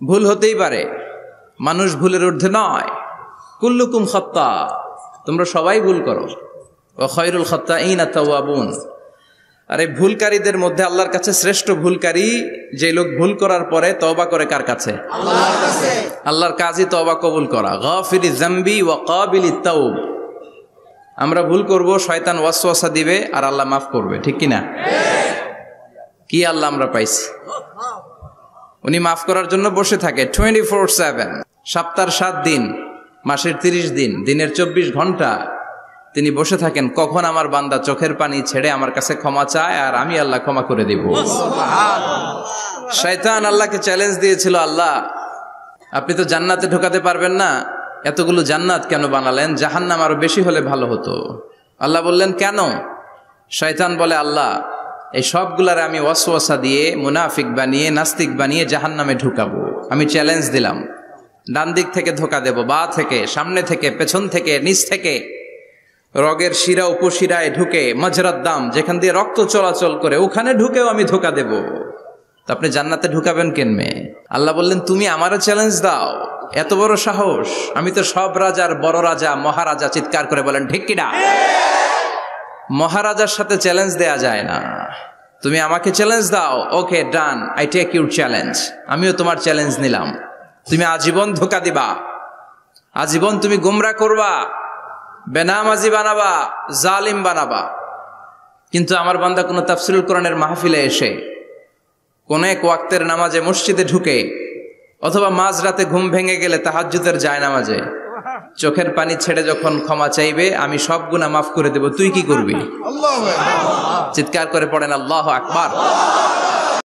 ভুল হতেই পারে, মানুষ ভুলের ঊর্ধ্বে নয়। কুল্লুকুম খাত্তা, তোমরা সবাই ভুল করো। ওয়া খায়রুল খাত্তাইনা তাওয়াবুন, আর এই ভুলকারীদের মধ্যে আল্লাহর কাছে শ্রেষ্ঠ ভুলকারী যে লোক ভুল করার পরে তওবা করে কার কাছে? আল্লাহর কাছে। আল্লাহর কাজই তওবা কবুল করা। গাফিরিজ যামবি ওয়া কাবিলিত তাওব। আমরা ভুল করব, শয়তান ওয়াসওয়াসা দিবে আর আল্লাহ মাফ করবে, ঠিক কি না? কি আল্লাহ আমরা পাইছি, উনি মাফ করার জন্য বসে থাকে 24/7, সপ্তাহের 7 দিন, মাসের 30 দিন, দিনের 24 ঘন্টা তিনি বসে থাকেন কখন আমার বান্দা চোখের পানি ছেড়ে আমার কাছে ক্ষমা চায় আর আমি আল্লাহ ক্ষমা করে দিব। শয়তান আল্লাহকে চ্যালেঞ্জ দিয়েছিল, আল্লাহ আপনি তো জান্নাতে ঢোকাতে পারবেন না, এতগুলো জান্নাত কেন বানালেন? জাহান্নাম আরো বেশি হলে ভালো হতো। আল্লাহ বললেন কেন? শয়তান বলে, আল্লাহ এই সবগুলারে আমি ওয়াসওয়াসা দিয়ে মুনাফিক বানিয়ে নাস্তিক বানিয়ে জাহান্নামে ঢুকাবো। আমি চ্যালেঞ্জ দিলাম, ডান দিক থেকে ধোকা দেব, বা থেকে, সামনে থেকে, পেছন থেকে, নিচ থেকে, রগের শিরা উপশিরায় ঢুকে, মাজরাত দাম যেখান দিয়ে রক্ত চলাচল করে ওখানে ঢুকেও আমি ধোকা দেব। তো আপনি জান্নাতে ঢুকাবেন কেনমে? আল্লাহ বললেন তুমি আমারও চ্যালেঞ্জ দাও, এত বড় সাহস? আমি তো সব রাজার বড় রাজা, মহারাজা। চিৎকার করে বলেন ঠিক কিনা? মহারাজার সাথে চ্যালেঞ্জ দেয়া যায় না। তুমি আমাকে চ্যালেঞ্জ দাও, ওকে ডান, আই টেক ইউর চ্যালেঞ্জ। আমিও তোমার চ্যালেঞ্জ নিলাম। তুমি আজীবন ধোকা দিবা, আজীবন তুমি গুমরা করবা, বেনামাজি বানাবা, জালিম বানাবা, কিন্তু আমার বান্দা কোনো তাফসীরুল কোরআনের মাহফিলে এসে কোন এক ওয়াক্তের নামাজে মসজিদে ঢুকে অথবা মাঝরাতে ঘুম ভেঙে গেলে তাহাজ্জুদের জায়নামাজে চোখের পানি ছেড়ে যখন ক্ষমা চাইবে, আমি সব গুনাহ মাফ করে দেব। তুই কি করবি? চিৎকার করে পড়েন আল্লাহু আকবার।